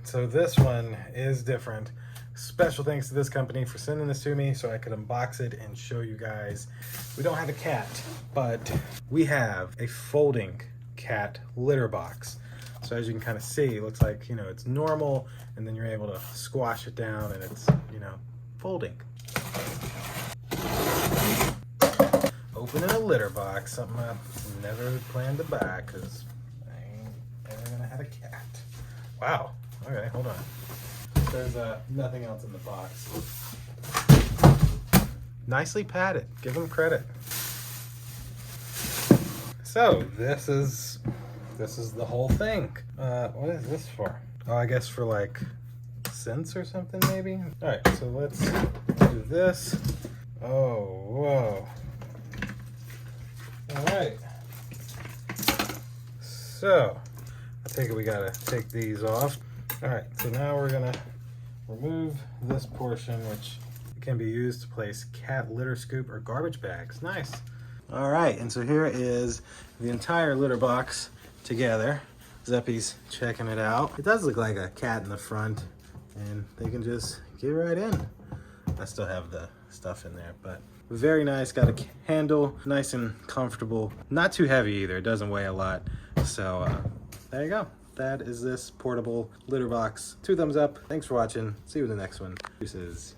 So this one is different. Special thanks to this company for sending this to me so I could unbox it and show you guys. We don't have a cat, but we have a folding cat litter box. So as you can kind of see, it looks like, it's normal, and then you're able to squash it down and it's, folding. Opening a litter box, something I never planned to buy because I ain't ever gonna have a cat. Wow, okay, hold on. There's nothing else in the box. Nicely padded, give them credit. So this is the whole thing. What is this for? Oh, I guess for like scents or something maybe? All right, so let's do this. Oh, whoa. All right. So, I take it we gotta take these off. All right, so now we're gonna remove this portion, which can be used to place cat litter scoop or garbage bags. Nice. All right, and so here is the entire litter box together. Zeppy's checking it out. It does look like a cat in the front, and they can just get right in. I still have the stuff in there, but very nice. Got a handle, nice and comfortable. Not too heavy either. It doesn't weigh a lot. So there you go. That is this portable litter box. 2 thumbs up. Thanks for watching. See you in the next one. Deuces.